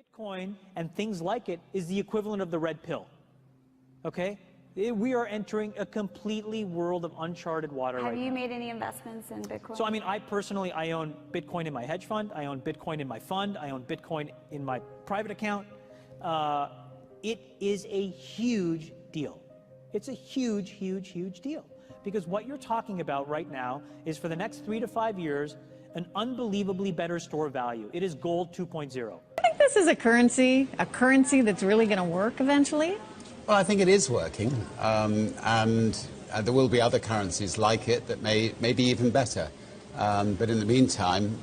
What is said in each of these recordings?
Bitcoin and things like it is the equivalent of the red pill, okay? We are entering a completely world of uncharted water right now. Have you made any investments in Bitcoin? So, I mean, I personally, I own Bitcoin in my hedge fund. I own Bitcoin in my fund. I own Bitcoin in my private account. It is a huge deal. It's a huge, huge, huge deal. Because what you're talking about right now is for the next 3 to 5 years, an unbelievably better store of value. It is gold 2.0. I think this is a currency that's really going to work eventually. Well, I think it is working, and there will be other currencies like it that may be even better. But in the meantime,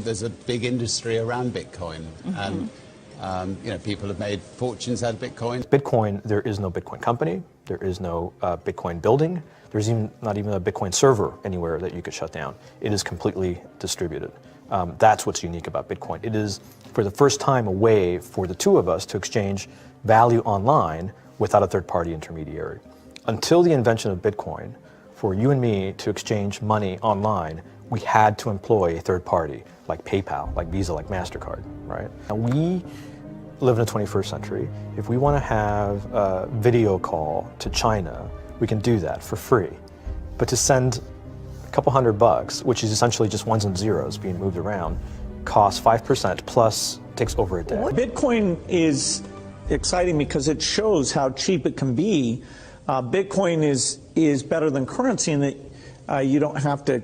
there's a big industry around Bitcoin, and people have made fortunes out of Bitcoin. Bitcoin, there is no Bitcoin company, there is no Bitcoin building, there's not even a Bitcoin server anywhere that you could shut down. It is completely distributed. That's what's unique about Bitcoin. It is, for the first time, a way for the two of us to exchange value online without a third-party intermediary. Until the invention of Bitcoin, for you and me to exchange money online, we had to employ a third party, like PayPal, like Visa, like MasterCard, right? Now we live in the 21st century. If we want to have a video call to China, we can do that for free. But to send a couple $100, which is essentially just ones and zeros being moved around, costs 5% plus takes over a day. Bitcoin is exciting because it shows how cheap it can be. Bitcoin is better than currency in that you don't have to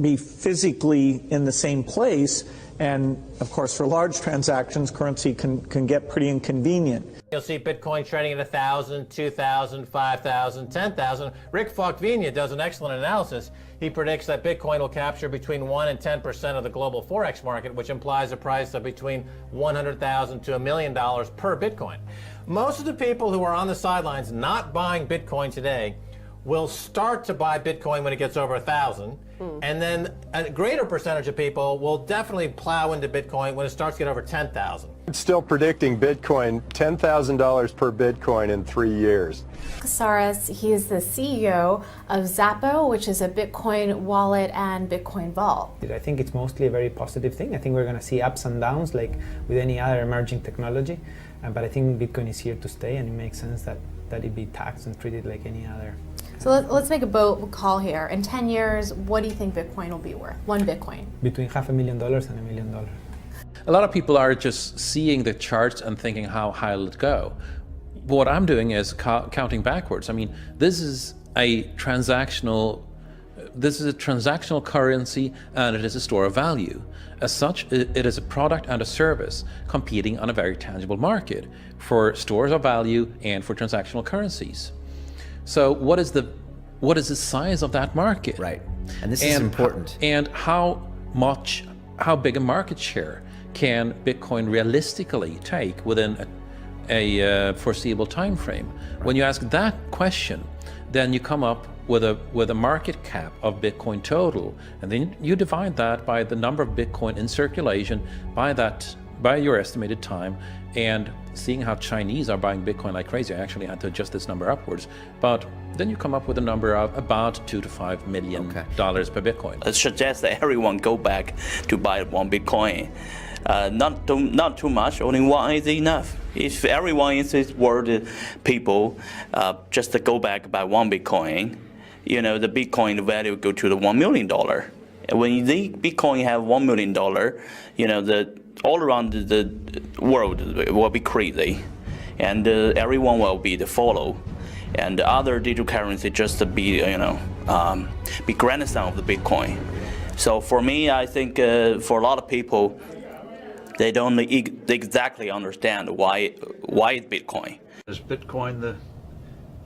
be physically in the same place. And of course, for large transactions, currency can get pretty inconvenient. You'll see Bitcoin trading at 1,000, 2,000, 5,000, 10,000. Rick Falkvinia does an excellent analysis. He predicts that Bitcoin will capture between 1 and 10% of the global Forex market, which implies a price of between $100,000 to $1 million per Bitcoin. Most of the people who are on the sidelines not buying Bitcoin today will start to buy Bitcoin when it gets over 1,000, and then a greater percentage of people will definitely plow into Bitcoin when it starts to get over 10,000. I'm still predicting Bitcoin, $10,000 per Bitcoin in 3 years. Casares, he is the CEO of Zappo, which is a Bitcoin wallet and Bitcoin vault. I think it's mostly a very positive thing. I think we're going to see ups and downs like with any other emerging technology, but I think Bitcoin is here to stay, and it makes sense that it be taxed and treated like any other. So let's make a bold call here. In 10 years, what do you think Bitcoin will be worth? One Bitcoin? Between $500,000 and $1 million. A lot of people are just seeing the charts and thinking, how high will it go? What I'm doing is counting backwards. I mean, this is a transactional currency, and it is a store of value. As such, it is a product and a service competing on a very tangible market for stores of value and for transactional currencies. So what is the size of that market? Right, and this is important. And how big a market share can Bitcoin realistically take within a foreseeable time frame? Right. When you ask that question, then you come up with a market cap of Bitcoin total, and then you divide that by the number of Bitcoin in circulation by your estimated time, and seeing how Chinese are buying Bitcoin like crazy. I actually had to adjust this number upwards, but then you come up with a number of about $2 to $5 million per Bitcoin. It suggests that everyone go back to buy one Bitcoin. Not too much, only one is enough. If everyone in this world, people just to go back buy one Bitcoin, the Bitcoin value go to the $1 million. When the Bitcoin have $1 million, all around the world will be crazy, and everyone will be the follow, and the other digital currency just to be be grandson of the Bitcoin. So for me, I think for a lot of people, they don't exactly understand why is Bitcoin. Is Bitcoin the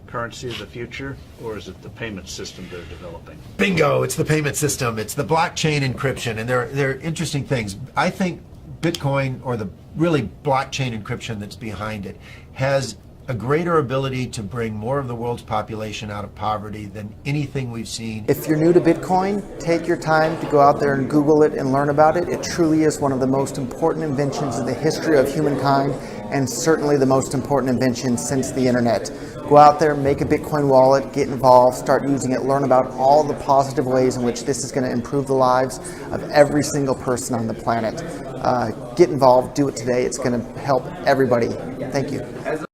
currency of the future, or is it the payment system they're developing? Bingo! It's the payment system. It's the blockchain encryption, and they're interesting things. I think Bitcoin, or the really blockchain encryption that's behind it, has a greater ability to bring more of the world's population out of poverty than anything we've seen. If you're new to Bitcoin, take your time to go out there and Google it and learn about it. It truly is one of the most important inventions in the history of humankind, and certainly the most important invention since the internet. Go out there, make a Bitcoin wallet, get involved, start using it, learn about all the positive ways in which this is going to improve the lives of every single person on the planet. Get involved, do it today. It's going to help everybody. Thank you.